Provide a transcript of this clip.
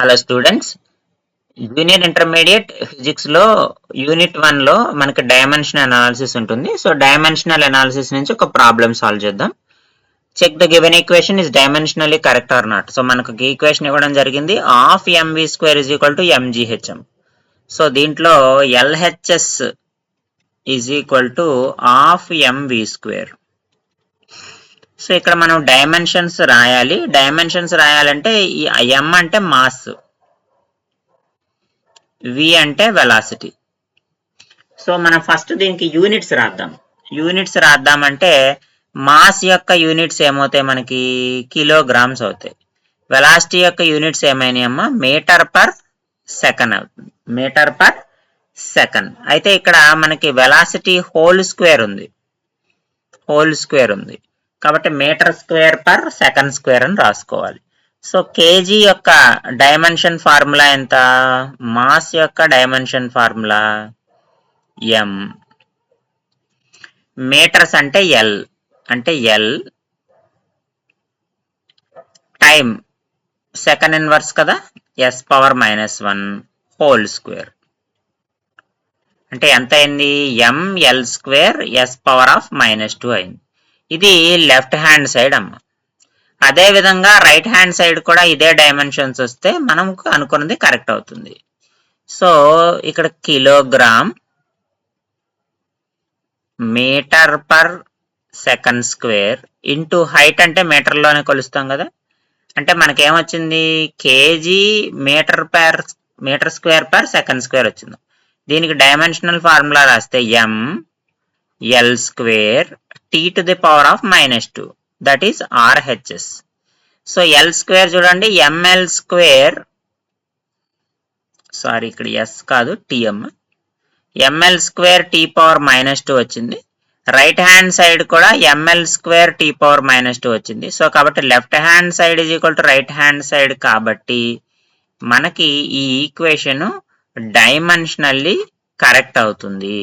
Hello students, junior intermediate physics లో unit 1 లో మనకి డైమెన్షన్ అనాలిసిస్ ఉంటుంది. సో డైమెన్షనల్ అనాలిసిస్ నుంచి ఒక ప్రాబ్లమ్ సాల్వ్ చేద్దాం. Check the given equation is dimensionally correct or not. So మనకు ఈక్వేషన్ ఇవ్వడం జరిగింది half MV square is equal to MGHM. So దీంట్లో LHS is equal to half MV square. So ఇక్కడ మనం dimensions రాయాలి. డైమెన్షన్స్ రాయాలంటే ఈ ఎం అంటే మాస్, వి అంటే వెలాసిటీ. సో మనం ఫస్ట్ దీనికి యూనిట్స్ రాద్దాం. యూనిట్స్ రాద్దామంటే మాస్ యొక్క యూనిట్స్ ఏమవుతాయి, మనకి కిలోగ్రామ్స్ అవుతాయి. వెలాసిటీ యొక్క యూనిట్స్ ఏమైనాయమ్మా, మీటర్ పర్ సెకండ్ అవుతుంది. Metre per second. అయితే ఇక్కడ మనకి వెలాసిటీ హోల్ స్క్వేర్ ఉంది, కాబట్టి metre square per second square అని రాసుకోవాలి. సో కేజీ యొక్క డైమెన్షన్ ఫార్ములా ఎంత, మాస్ యొక్క డైమెన్షన్ ఫార్ములా ఎం, మీటర్స్ అంటే ఎల్, టైం సెకండ్ ఇన్వర్స్ కదా, ఎస్ పవర్ -1 హోల్ స్క్వేర్ అంటే ఎంత అయింది, ML square S power of -2 అయింది. ఇది లెఫ్ట్ హ్యాండ్ సైడ్ అమ్మ. అదే విధంగా రైట్ హ్యాండ్ సైడ్ కూడా ఇదే డైమెన్షన్స్ వస్తే మనం అనుకున్నది కరెక్ట్ అవుతుంది. సో ఇక్కడ kilogram metre per second square into height అంటే మీటర్లోనే కొలుస్తాం కదా, అంటే మనకేమొచ్చింది KG metre square per second square వచ్చింది. దీనికి డైమెన్షనల్ ఫార్ములా రాస్తే M L square T to the power of -2 that is RHS. So L square చూడండి, ఎంఎల్ స్క్వేర్, సారీ ఇక్కడ ఎస్ కాదు TM, ML square T power -2 వచ్చింది. Right hand side కూడా ML square T power -2 వచ్చింది. So కాబట్టి left hand side is equal to right hand side, కాబట్టి మనకి ఈ ఈక్వేషన్ డైమెన్షనల్లీ కరెక్ట్ అవుతుంది.